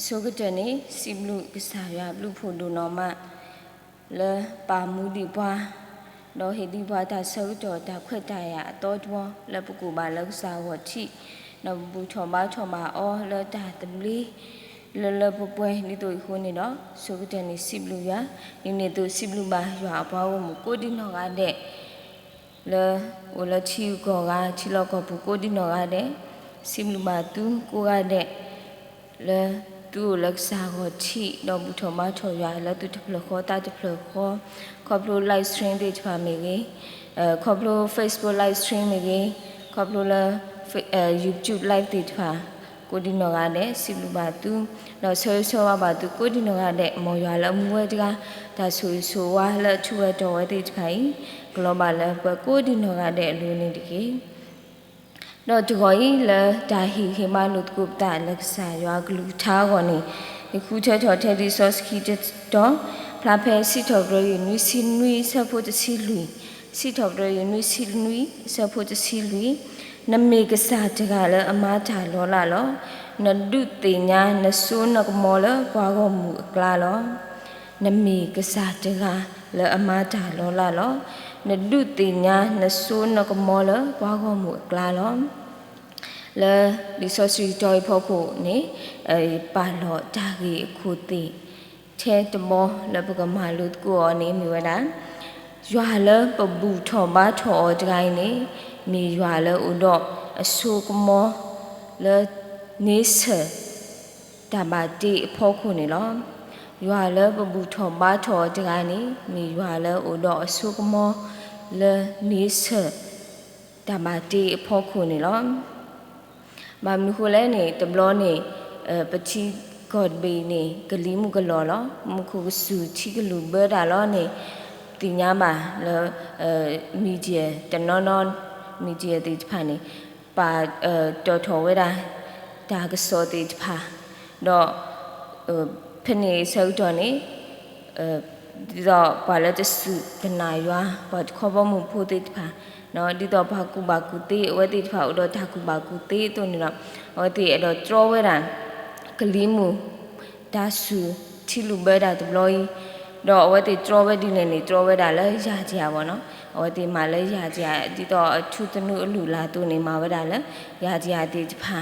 ဆိုကတဲ့နေစီဘလူကစားရဘလူဖို့ဒူနော်မလဲပါမူဒီပွားတော့ဟိဒီပွားတာဆောတော့တာခွက်တရအတော်တွန်းလဲပကူပါလောက်စားဝတိနော်ဘူထောမထောမအောလဲတာတမလီလပပွဲနေတို့ခုနေတော့ဆိုကတဲ့နေစီဘလူရဒီနေတို့စီဘလူပါရွာပွားဝမှုကိုဒီနော်ကတဲ့လဲဝလချီကောကချီလောကဘူကိုဒီနော်ကတဲ့စီဘလူပါသူကိုကတဲ့လဲသူလက်စားကိုချိတော့ဘူထောမထောရလဲသူတဖလခေါ်တာတဖလခေါ်ခေါပလို live stream တွေချပါမေကြီးခေါပလို Facebook live stream မေကြီးခေါပလိုလဲYouTube live တွေချပါကိုဒီနော်ကတဲ့စီလူပါသူတော့ဆောပါသူကိုဒီနော်ကတဲ့မော်ရွာလဲမွေးတကဒါဆိုဝါလဲချူရတော်ဝဲတွေချပါ global level ကိုဒီနော်ကတဲ့အလူနေတကြီးတော့ဒီကောကြီးလဲဒါဟီခေမလုတ်ကုပတာလက်ဆာရွာဂလူထားကောနေအခုချောထဲဒီ source key တော့ဖလာဖဲစီတော်ဂရနွီစီနွီဆဖို့တစီလူစီတော်ဂရနွီစီနွီဆဖို့တစီလူနမေကစားတကလည်းအမားတာလောလာလောနဒုတိညာနဆုနကမောလပွားကောမူကလာလောနမေကစားတကလည်းအမားတာလောလာလောနဒုတိညာနဆုနကမောလပွားကောမူကလာလောလဲဒီ social joy ဖို့ကိုနေပါလောတာကြီးခုတိထဲတမောလပကမာလုကိုအနေမြဝဒရွာလပဘူထောဘာထောတကိုင်းနေနေရွာလဥတော့အဆုကမောလဲနေဆတဘာတိဖို့ခုနေလောရွာလပဘူထောဘာထောတကိုင်းနေရွာလဥတော့အဆုကမောလဲနေဆတဘာတိဖို့ခုနေလောဘာမခုလဲနေတဘလောနေပချိကော့ဘေးနေဂလီမူကလောလောမခုဆူချီကလူဘဒါလောနေတင်ညာမှာလောမီဒီယာတနော်နော်မီဒီယာတိဖာနေပါတော်ထော်ဝဲတာဒါကစောတိဖာတော့ဖနေဆောက်တော်နေဒီတော့ဘာလဲတဆူတနာရွာဘာခေါ်ဖို့မှုဖို့တိဖာနော်ဒီတော့ဘာကူတေဝဲတိဖာဥတော့ဒါကူဘာကူတေတို့နေတော့ဟောတိအဲ့တော့ကြောဝဲတာကလီမူဒါဆူချီလူဘဲတာတဘလို့တော့အဝဲတိကြောဝဲဒီနေနေကြောဝဲတာလဲရာကြပါဘောနော်အဝဲတိမှာလဲရာကြဒီတော့အထူးတနုအလူလာတို့နေမှာဝဲတာလဲရာကြတိဖာ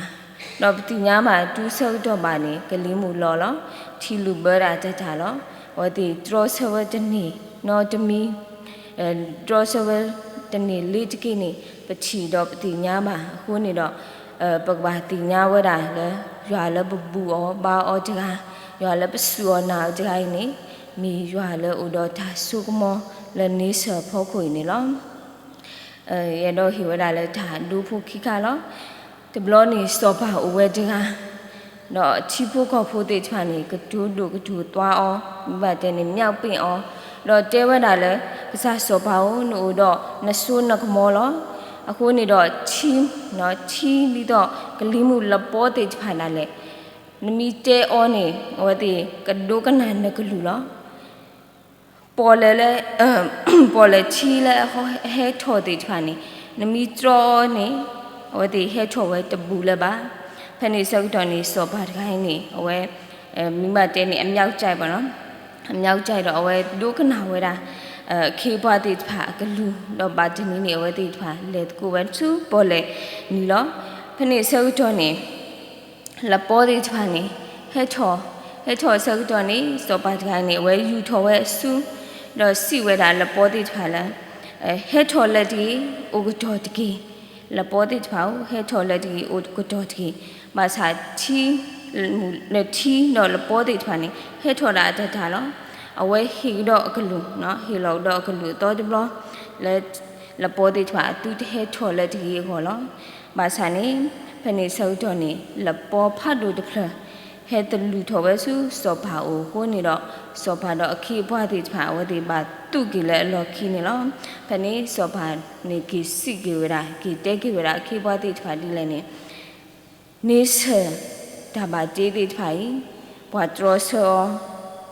တော့ပတိညာမှာတူးဆုပ်တော့ပါနေကလီမူလောလောချီလူဘဲတာတက်တာလောဝဲတိကြောဆဝဲတနေနော်တမီကြောဆဝဲတနေ့လေးတကိနေပချီတော့ပတိညာမှာအခုနေတော့ပကဘာတိညာဝဒလဲရွာလဲပပူဩဘာဩတကရွာလဲပစူဩနာတကိုင်းနေမီရွာလဲဥတော်ဒါဆုကမောလဲနေဆဖောခွေနေလောရတော့ဟိဝဒလဲဒါလူဖို့ခိခါလောတဘလောနေစောပါဥဝဲတကတော့ချီဖို့ကောဖို့တေချာနေကဒူဒူကဒူတွားဩမိဘတဲ့နေမြောက်ပင့်ဩတော့တဲဝဲတာလဲကစားစောပါဦးနို့တော့နဆုနကမောလောအခုနေတော့ချီနော်ချီပြီးတော့ဂလီမှုလပေါ်တေဖာလာလေနမီတဲအောနေဟောတိကဒိုကနန်နကလူလောပေါ်လေပေါ်လေချီလေဟောဟဲထော်တေဖာနေနမီတရောနေဟောတိဟဲထော်ဝဲတပူလေပါဖနေစောက်တော်နေစောပါတခိုင်းနေအဝဲမိမတဲနေအမြောက်ကြိုက်ပါနော်အမြောက်ကြိုက်တော့အဝဲဒိုကနာဝဲတာခေပွားတိဖာကလူတော့ဘာတနီနေဝဲတိဖာလေကိုဝဲသူပေါ်လေနီလောဖနေစောက်တော်နေလပေါ်တိဖာနေဟဲထော်စောက်တော်နေစောပါတခိုင်းနေဝဲယူထော်ဝဲဆူတော့စီဝဲတာလပေါ်တိဖာလားဟဲထော်လက်ဒီအိုကတော်တကြီးလပေါ်တိဖာဟဲထော်လက်ဒီအိုကတော်တကြီးမဆာချီလက်ချီတော့လပေါ်တိဖာနေဟဲထော်တာတတ်တာလောအဝဲဟီတော့အကလူနော်ဟီလောက်တော့အကလူတော့ဒီဘလလပေါ်တိထွာတူဟဲထော်လက်ဒီခေါ်လောမဆာနေဖနေဆောက်တော့နေလပေါ်ဖတ်လို့တဖလဟဲတလူထော်ပဲစုစောပါအိုကိုနေတော့စောပါတော့အခီဘွားတိထွာဝဲတိပါသူကလေလော်ခီနေလောဖနေစောပါနေကီစီကီဝရာကီတဲကီဝရာအခီဘွားတိထွာဒီလည်းနေဆဒါဘာတေးတိထွာဘွားထရောဆော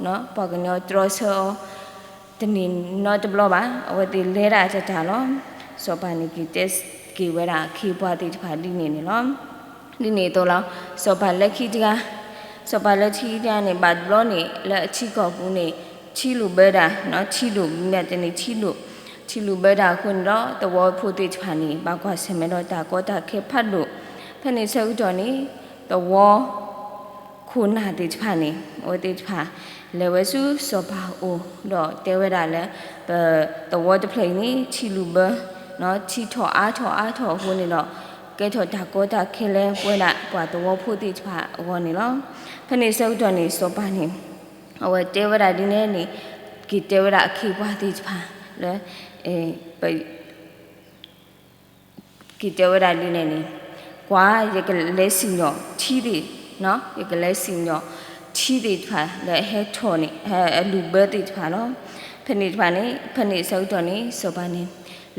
နော်ပကနောထရောဆောတနင်နော်တဘလပါအဝတိလဲတာချက်တာလောစောပါနေကီတက်ကီဝရာခီဘွားတိထွာဒီနေလောဒီနေတော့လောစောပါလက်ခီတက สบายละชีเดียนี่บาดบล้อนี่และชีกอกูนี่ชีลูเบดาเนาะชีลูเนี่ยจะนี่ชีลูเบดาคุณเนาะตัวพูดติดผ่านนี่บางกว่าเสมอตาก็ตาเคพัดลูพะนี่เซลจอนี่ตัวคุณหาติดผ่านนี่โอติดผ่าเลวสุสบาโอดอเตวดาและตัวจะเพลงนี้ชีลูเบเนาะชีถออาคุณนี่เนาะแกถอดตาก็ตาเคเลป่วยละกว่าตัวพูดติดผ่าวันนี้เนาะพะนี่เซลจอนี่สบานี่เอาไว้เทวดาดินนี่กิเทวดาขี้ว่าติดผ่าแล้วไปกิเทวดาดินนี่กว่าอยากเลสิเนาะที่ดีเนาะอยากเลสิเนาะที่ดีผ่าแล้วให้ทอนี่ให้ลูเบติดผ่าเนาะพนิดผ่านี่พนิดเสาตัวนี้สบายนี่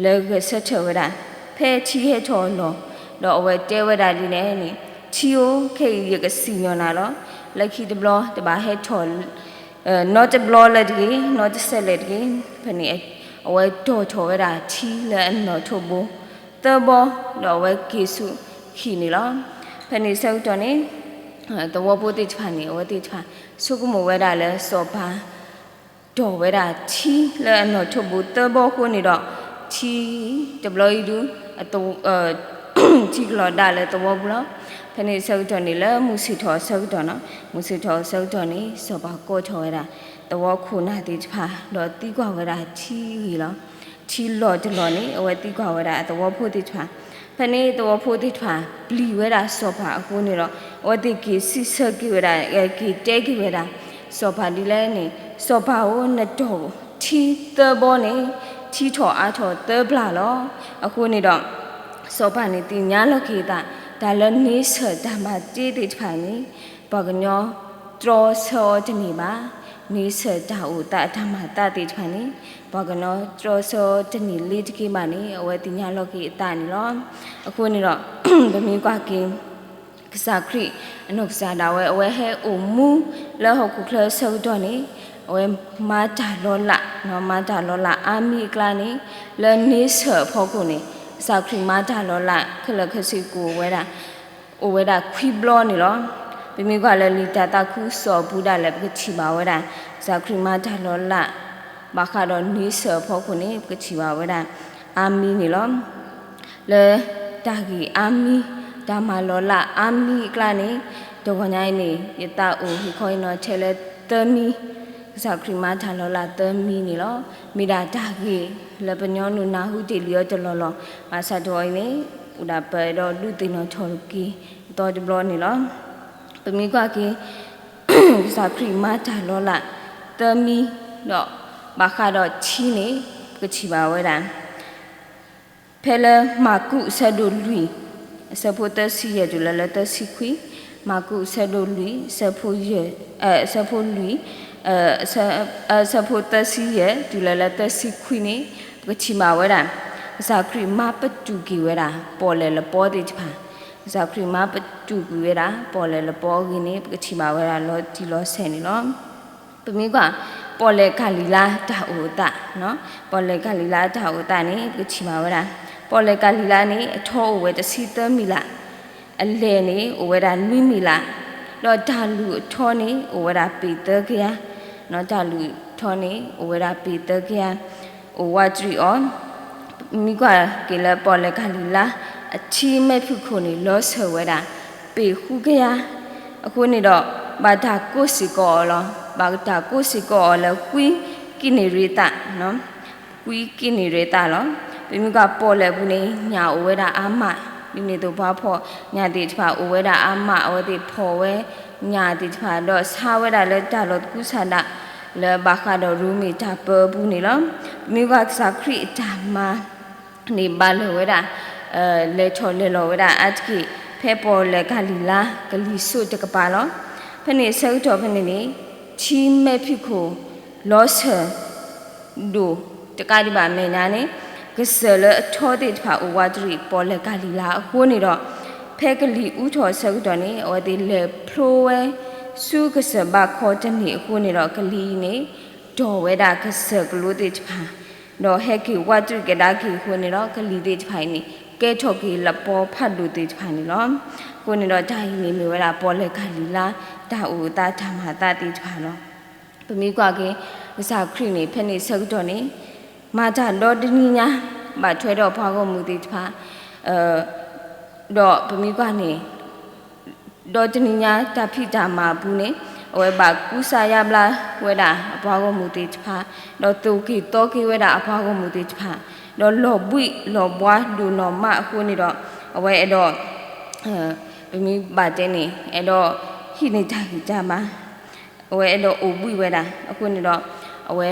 แล้วก็เสเทวดาเพ่ที่ให้ทอเนาะแล้วเอาไว้เทวดาดินนี่ที่โอเคอยากสิเนาะนะเนาะแล้วคิดบล้อแต่บาให้ทอnot a blow lady, not a salad again, penny away to it at tea and not to bo. The bo, no way kissu, hinila. Penny so Tony, the wobble did penny or did her. Sukumo wedale, sopa. Do it at tea, and not to boot the bo, kunida. Tea, the blow you do at the tea lord at the wobbler. พนิเซลจอนี่ละมุสิทอเซลจอนะมุสิทอเซลจอนี่สบาโกทอระตัวคูนาติพาดอติกว่าเวลาชีวีละชีหลอดหลอนี่เอาไว้ติกว่าเวลาตัวพูดติพาพนิตัวพูดติพาปลีเวลาสบาคูนี่ละว่าติกีสิเซกิเวลากีเตกิเวลาสบาดิเลนี่สบาโอนดอชีเตบอนี่ชีทออาทอเตบลาละคูนี่ดอสบานี่ติญาลกีตาแต่ละนิสัยธรรมะจีดิผ่านนี้บอกเนาะตรอโซจะมีบ้านิสัยดาวตาธรรมะตาติผ่านนี้บอกเนาะตรอโซจะมีลิดกี่บ้านนี้เอาไว้ติญาโลกีตานี่ล้อคุณนี่ล้อแบบมีกว่ากินภาษาคริอนุภาษาดาวเอาไว้ให้อุมูแล้วหกคุกเลเซลตัวนี้เอาไว้มาจากโลละเนาะมาจากโลละอามีกลานี้แล้วนิสัยพอกูนี่สาวครีมาจ่าล้อละคือละคือสิกูเวดาโอเวดาควิบล้อนี่ล้อเป็นมีกว่าละลิตาตาคูสอบูดาละก็ชิบาเวดาสาวครีมาจ่าล้อละบาคาดอนนิสพอคนนี้ก็ชิบาเวดาอามีนี่ล้อเลยตากีอามีตามาล้อละอามีกลานี่ตัวคนใหญ่นี่ยตาอูฮิคอยนอเชเลเตมีสาวครีมาจ่าล้อละเตมีนี่ล้อมีดาตากีแล้วเป็นย้อนนูนาหูเจลียจะล้อมาสะดอยนี่อุดาไปดอดูตินอชอลกีตอจะบลอนี่ล้อเป็นมีกว่ากีสาวครีมาจ่าล้อละเตมีดอกบาคาดอชีนี่ก็ชิบาเวดาเพลมากุสะดุลุยสะโพตสียจุลละตสีคุยมากุสะดุลุยสะโพเยสะโพลุยสะโพตสียจุลละตสีคุยนี่ก็ชิบาเวดาสาวครีมาปัจจุกีเวดาปอเลละปอดิจพาสาวครีมาปัจจุกีเวดาปอเลละปอกินี่ก็ชิบาเวดาลอติลอเซนี่ล้อเป็นมีกว่าปอเลกาลิลาตาโอตาเนาะปอเลกาลิลาตาโอตานี่ก็ชิบาเวดาปอเลกาลิลานี่ทอเวตสิตมิลาอเลนี่โอเวดานุมิลาลอตาลูทอนี่โอเวดาปีเตเกียเนาะตาลูทอนี่โอเวดาปีเตเกียโอวาตรีออนมีกว่าเกลปอเลกาลิลาအချီမဲ့ဖုခုနေလောဆောဝဲတာပေခုကရအခုနေတော့ဘာသာကိုစီကောလောဘာသာကိုစီကောလောကွီကိနေရတာနော်ကွီကိနေရတာလောပြမြကပေါ်လဲဘူးနေညာဝဲတာအာမဒီနေတော့ဘာဖော်ညာတိတဖာဝဲတာအာမအဝတိဖော်ဝဲညာတိတဖာတော့ဆာဝဲတာလဲတာလောကုဆန္ဒလဲဘာခါတော့ရူမီတာပဘူးနေလောမြကစာခရီတာမာနေဘာလဝဲတာလေချောလေလောဝဲတာအတကိဖဲပေါ်လေကလီလာကလီဆုတကပါလောဖနေဆောက်တော်ဖနေနေချီမဲ့ဖြစ်ကိုလောဆာဒိုတကဒီပါမေနာနေကစလအထောတိဖာဥဝါဒရီပေါ်လေကလီလာအခုနေတော့ဖဲကလီဥထောဆောက်တော်နေအဝတိလေဖလိုဝဲစုကစဘခေါ်တဲ့နေအခုနေတော့ကလီနေဒေါ်ဝဲတာကစကလို့တိဖာတော့ဟဲကီဝါဒရီကဒါကီခုနေတော့ကလီတိဖိုင်နေကဲထော်ကီလပေါ်ဖတ်လို့တိဖိုင်နေလောကိုနေတော့ဂျာယီနေမျိုးဝဲတာပေါ်လေကလီလာ ตาอูตาธรรมตาติทวาเนาะปมีกว่าเกภาษาครินี่เพนี่สักตัวนี้มาจากดอดนี่นะบาช่วยดอกพาก็มุติทวาดอกปมีกว่านี่ดอดนี่นะตาพี่ตามาบุเนี่ยเอาไว้บากุสายาบลาเวดาพาก็มุติทวาดอกตุกีโตกีเวดาพาก็มุติทวาดอกหลบบุยหลบบัวดูนอมาคู่นี่ดอกเอาไว้ดอกปมีบาเจนี่ดอกฮินิทากิจามาเอาไว้ดอกอุบุยเวดาคู่นี่ดอกเอาไว้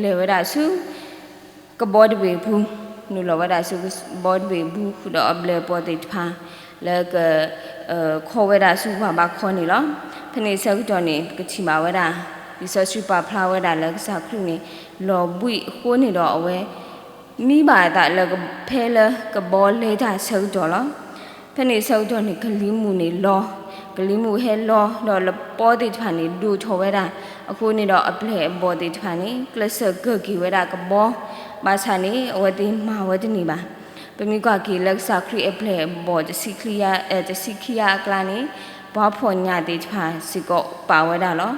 เลเวดาสูก็บอดเวบูนูลเวดาสูก็บอดเวบูคือดอกเบลปอติทาแล้วก็ขอเวดาสูว่าบาขอนี่ล่ะพะนี่สักจอนี่ก็ชิมาเวดาดิซอสุปาพลาเวดาแล้วก็สักครึ่งนี่ลอบุยคู่นี่ดอกเอาไว้มีบาตาแล้วก็เพลก็บอลเลยถ้าสักจอล่ะพะนี่สักจอนี่กะลิมูนี่ลอกะลิมูเฮลอดอกละปอติทานี่ดูโทเวดาအခုนี่ดอกอเพลบอติทานี่กลสกกีเวดาก็บอบาชานี่อวติมาเวดนี่บาปมีกว่ากีลักษาครีอเพลบอจะสิคลียาจะสิคียากลานี่บอพอญาติทาสิก็ปาเวดาลอ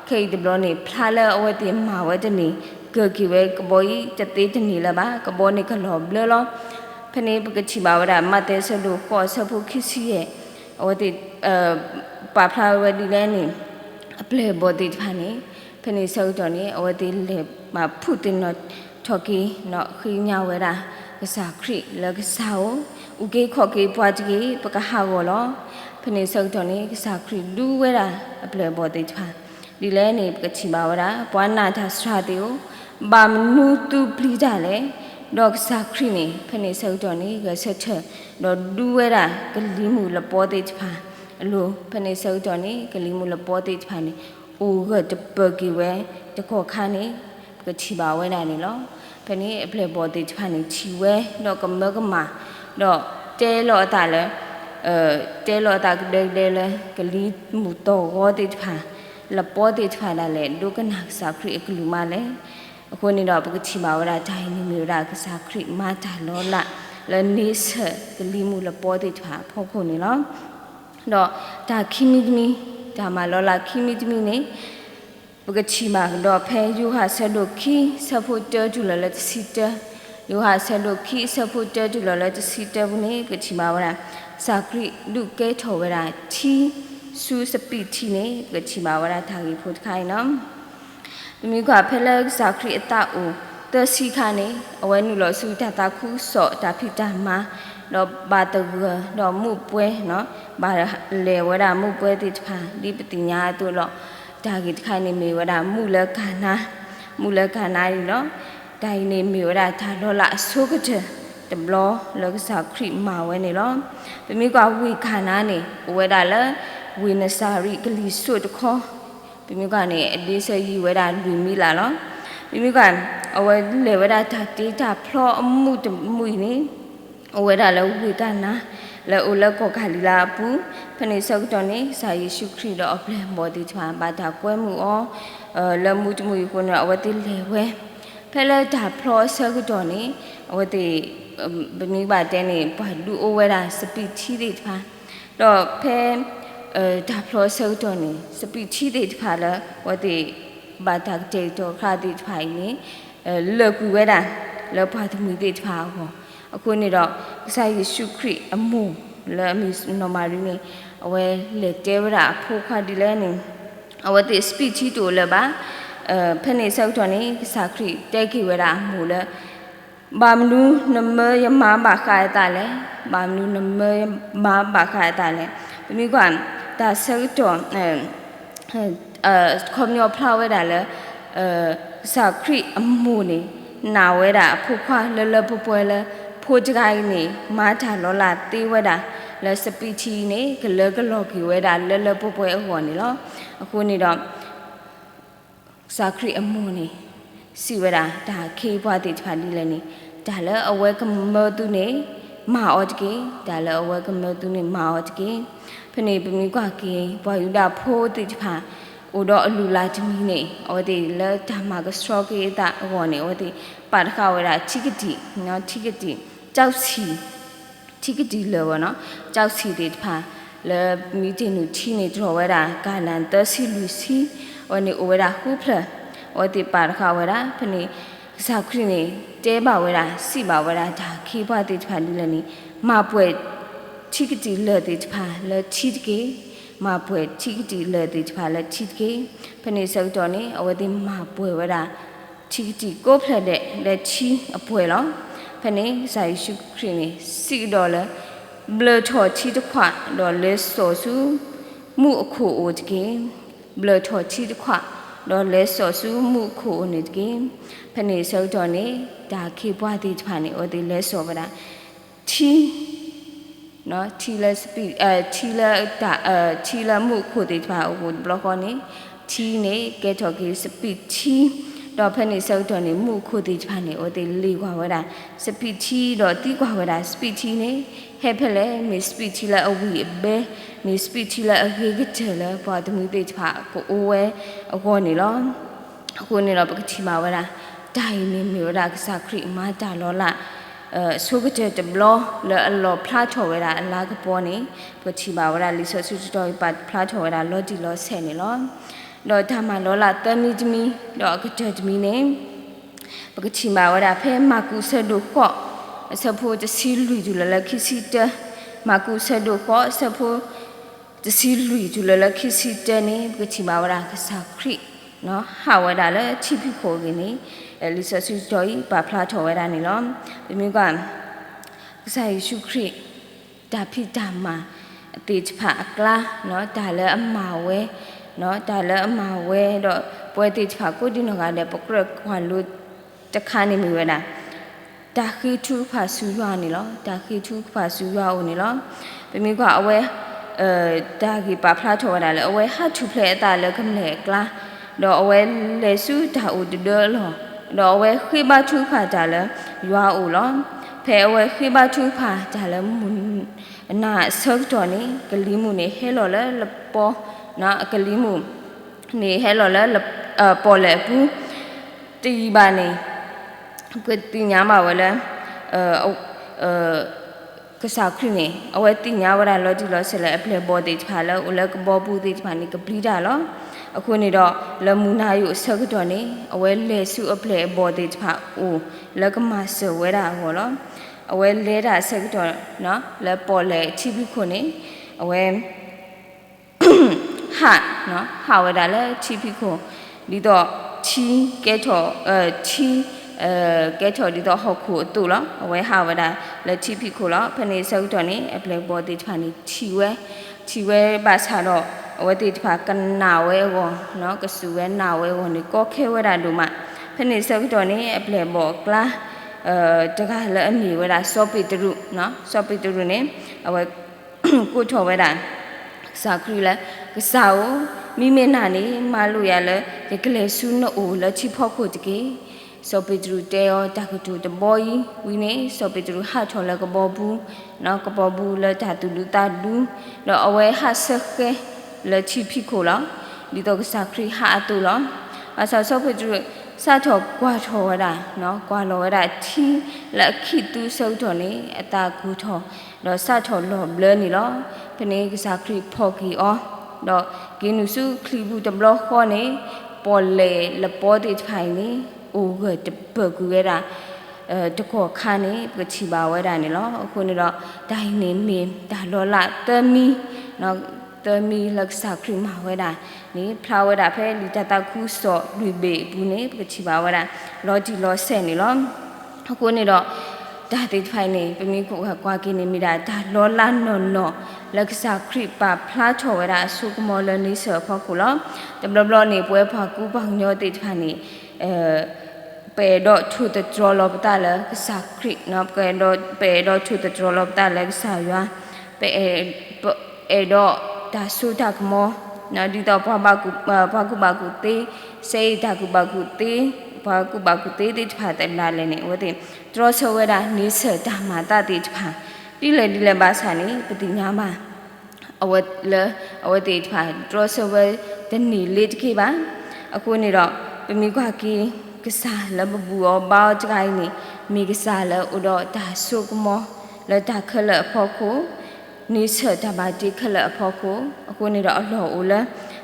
เคยดบลนี่พลาเลอวติมาเวดนี่กกีเวกบอยจะติดนี่ละบากบอนี่ก็ลอบเลลอพะนี่ปกติบาเวดามาเตสดูขอสะพุคิซีเออวติปาพลาเวดีแลนี่อเพลบอติทานี่พะนี่สักจอนี่อวติเลมาพูดตินอทอกีเนาะคือญาเวดากษาคริแล้วก็สาวอุเกขอเกปวาจกีปะกะหาวอลอพะนี่สักจอนี่กษาคริดูเวดาอเพลบอติทาดีแลนี่ปกติบาเวดาปวานาทาสราติโอบามนูตุปลีจาเลดอกสาครินี่พะนี่สักจอนี่ก็เสเถดอกดูเวดากะลิมูละปอติทาအလိုဖနေစောတော်နေကလေးမူလပေါ်တိဖာနေအိုကတပကီဝဲတခေါခါနေကချီပါဝဲနိုင်နေလောဖနေအဖလေပေါ်တိဖာနေချီဝဲတော့ကမကမာတော့တဲလောအတာလဲတဲလောအတာတဲလဲကလေးမူတော့ဝတိဖာလပေါ်တိဖာလာလဲဒုကနာစာခရီအကလူမလဲအခုနေတော့ပကချီပါဝဲတာတိုင်းနေမျိုးတာကစာခရီမာတာလောလာလဲနေဆကလေးမူလပေါ်တိဖာဖောက်ခုနေလောတော့ဒါခီမီမီဒါမှလောလာခီမီမီနေပကချီမာတော့ဖဲယူဟာဆက်လို့ခီဆက်ဖို့တဲတူလလက်စီတဲယူဟာဆက်လို့ခီဆက်ဖို့တဲတူလလက်စီတဲဘူးနေကချီမာဝရစာခရီလူကဲထော်ဝရချီဆူစပီတီနေကချီမာဝရထားကြီးဖို့ခိုင်းနော်မိကဖဲလက်စာခရီအတာအိုတစီခါနေအဝဲနုလောဆူတတာခုစော့တာဖိတာမာတော့ဘာတတော့မှုပွဲเนาะဘာလေဝဒမှုပွဲတိဖာဒီပတိညာတို့တော့ဒါကြီးခိုင်နေမေဝဒမှုလခဏမှုလခဏရီเนาะဒိုင်နေမေဝဒသာတော့လာဆုကတဲ့တဘလလောကစာခရိမာဝဲနေလောပမိကဝိခဏနေဝဒလဝိနစာရိကလီဆုတခောပမိကနေအလေးစရီဝဒလူမီလာလောပမိကအဝဲလေဝဒသာတေတာဖလောအမှုတမှုနေအဝဲဒါလည်းဝိကနာလဲအိုလက်ကောခါလီလာပူဖနေစောက်တော်နေစာယေရှုခရစ်တော်အပလန်ဘော်ဒီချွာဘာတာကွဲမှုအောလမှုတမှုကိုနော်အဝတိလေဝဲဖဲလဲဒါဖလောစောက်တော်နေအဝတိဗမိပါတဲနေဘာလူအိုဝဲတာစပီချီတိဖာတော့ဖဲဒါဖလောစောက်တော်နေစပီချီတိဖာလဲဝတိဘာတာတေတော်ခါတိဖိုင်နေလက်ကူဝဲတာလက်ဖာတမှုတိဖာဟောအခုနေတော့စာယေရှုခရစ်အမှုလဲမီနော်မာရီနေအဝဲလေတဲဝရဖိုခါဒီလဲနေအဝတိစပီချီတိုလဲပါဖနေဆောက်တော်နေစာခရစ်တဲကိဝရအမှုလဲဘာမလူနမယမဘာခါတာလဲဘာမလူနမမဘာခါတာလဲမိကွာဒါဆောက်တော်ခေါမျောဖလာဝဲတာလဲစာခရစ်အမှုနေနာဝဲတာဖိုခါလဲပွဲလဲဖိုးကြိုင်းနေမားထာလောလာတေးဝဲတာလဲစပီချီနေဂလဂလောကီဝဲတာလဲပွဲအဟော်နေလောအခုနေတော့စာခရီအမှုနေစီဝဲတာဒါခေးဘွားတိဖာလီလဲနေဒါလဲအဝဲကမောတူနေမာအော့တကေဒါလဲအဝဲကမောတူနေမာအော့တကေဖနေပမီကွာကေဘွားယူတာဖိုးတိဖာအိုတော့အလူလာတမီနေအော်ဒီလဲဒါမာကစထရောကေတာအဟော်နေအော်ဒီပါတခါဝဲတာချီကတိနော်ချီကတိကြောက်စီချီကတိလောနော်ကြောက်စီတေတဖာ le meeting chi ni tro wera kalan ta si lu si oni wera hu phla odi par kha wera phni sa khri ni te ba wera si ba wera da khi ba ti pha ni le ni ma pwe chi ki ti le ti pha le chi ki ma pwe chi ki ti le ti pha le chi ki phni sau to ni awadi ma pwe wera chi ki ti ko phla de le chi a pwe lo phni sai shu khri ni si do le blur tho chi to khwa do le so su mu akhu o ti blur tho chi to khwa do le so su mu khu o ni ti phni sau to ni da khi bwa ti pha ni o ti le so ba da chi no chi la speed chi la da chi la mu khu ti pha o block ko ni chi ni ke tho ki speed chi do phani sau to ni mu khu ti pha ni o ti li kwa wa da speed chi do ti kwa wa da speed chi ni he phale mi speed chi la a wi be mi speed chi la a ge ge che la pa tu mi ti pha ko o we a ko ni lo ko ni lo pa chi ma wa da dai ni mi wa da sa khri ma ta lo la so ge te blo le lo phla tho wa da la ka po ni pa chi ma wa da li so su to pa phla tho wa da lo ti lo se ni lo do tha ma lo la ta mi ji mi do ka che ji mi ne pa chi ma wa da phe ma ku se do ko sa pho te si lui ju la khi si te ma ku se do ko sa pho te si lui ju la khi si te ni pa chi ma wa da ka sa khri no ha wa da le chi phi kho ge ni li sa su to yi pa phla tho wa da ni lo mi ka sa yi shu khri da phi da ma ti pha akla no da le a ma we no da le a ma we do pwe ti pha ko di no ga le pa kro kwa lu ta kha ni mi wa da da khi thu pha su ywa ni lo da khi thu pha su ywa o ni lo mi ka a we da gi pa phla tho wa da le a we ha thu phle ta le kham le kla do a we le su da o de lo do a we khi ba thu pha da le ywa o lo phe a we khi ba thu pha da le mun na sok to ni kali mu ni he lo le po na kali mu ni he lo le po le pu ti ba ni ku ti nya ma wa le ka sa khri ni a we ti nya wa da lo ti lo se le a ple bo ti pha le u le ka bo pu ti pha ni ka pli da loအခုနေတော့လမူနာယုဆက်ကတော့နေအဝဲလေစုအပလေဘောတိဖာအိုလကမဆဝဲတာဟောလောအဝဲလဲတာဆက်ကတော့နော်လဲပေါ်လေချိပြီးခုနေအဝဲဟာနော်ဟာဝဲတာလဲချိပြီးခုဒီတော့ချီကဲထောချီကဲထော်ဒီတော့ဟောက်ခုတူလောအဝဲဟာဝဲတာလဲချိပြီးခုလောဖနေဆက်ကတော့နေအပလေဘောတိဖာနေချီဝဲပါစားတော့ဝတိတဖာကနာဝဲဝနော်ကဆူဝဲနာဝဲဝနေကောခဲဝဲတာတို့မှဖနေစောက်တော်နေအပလေဘောကလာတကလည်းအမီဝဲတာစောပိတရုနော်စောပိတရုနေအဝဲကိုထော်ဝဲတာစာခရီလဲကစားဝမိမနာနေမလို့ရလဲဒီကလေးစုနိုးလချိဖောက်ခုတကေစောပိတရုတဲရောတကတူတဘောကြီးဝီနေစောပိတရုဟာထော်လဲကဘောဘူးနော်ကဘောဘူးလဲဓာတူလူတာလူတော့အဝဲဟာဆက်ကဲle chi phi ko la di to sa khri ha tu la asa so phe tu sa tho kwa tho wa da no kwa lo wa da thi la khi tu so tho ni ata ku tho do sa tho lo ble ni lo phne sa khri pho ki o do ki nu su khli bu de blo kho ni po le le po ti phai ni o ge de pe ku ge da တကောခါနေပချီပါဝဲတာနေလောအခုနေတော့ဒိုင်းနေမင်းဒါလောလာတမီနော်တမီလက်စာခရီမာဝဲတာနေဖလာဝဲတာဖဲလီတတခုစော့လူဘေဘူးနေပချီပါဝဲတာလောဂျီလောဆဲနေလောအခုနေတော့ဒါတိဖိုင်နေပမီကိုကွာကင်းနေမိတာဒါလောလာနော်လက်စာခရီပါဖလာချော်ဝဲတာဆုကမောလနီဆောဖောက်ကူလောတဘလဘလနေပွဲဖာကူပောင်ညောတိဖိုင်နေပေတော့ထူတဒရလောပတာလကစာခရီနော်ပေတော့ထူတဒရလောပတာလကစာရွာပေတော့ဒါဆုတာကမောနော်ဒီတော့ဘာကူတေးစေတာကူဘာကူတေးဘာကူဘာကူတေးတိဖာတယ်လာလဲနေဝတဲ့ဒရဆောဝဲတာနေစတာမာတာတိဖာဒီလေဘာစာနေပတိညာမအဝတိဖာဒရဆောဝဲတနီလေးတခေပါအခုနေတော့ပမီခွာကီကစားလဘဘူအောဘောက်ကြိုင်းနေမိကစားလဥတော့ဒါဆုကမောလတာခလဖောခု นี่เสดาบาจิขละพอโคกูนี่เราหล่ออุละ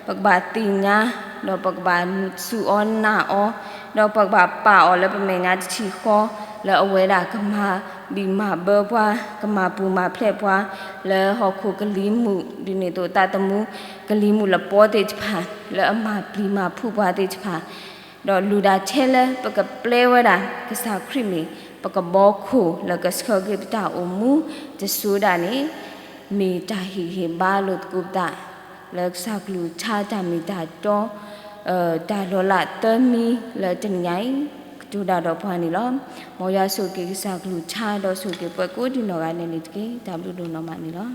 ปักบาติญาเราปักบาสุออนนาอเราปักบาป่าอแล้วเป็นเมญาชีคอแล้วเอาไว้ด่ากมาบีมาเบอร์ว่ากมาปูมาเพลบว่าแล้วหอกโคกลีมูดิเนโตตาตมูกลีมูละปอเตจพาแล้วมาปีมาผู้ว่าเตจพาดอลูดาเชลปะกับเปลวดากษาคริมีปะกับบอกโคแล้วก็สกเกตาอมูจะสูดานีมีตาหิเฮบาลุดกุบตาแล้วสักลูชาจามีตาโตตาโลลาเตมีแล้วจังไงจูดาดอกพานี่ล้อมมอยาสุกิสักลูชาดอสุกิปะกูดินอกันนี่กิตาบลูดนอมานี่ล้อ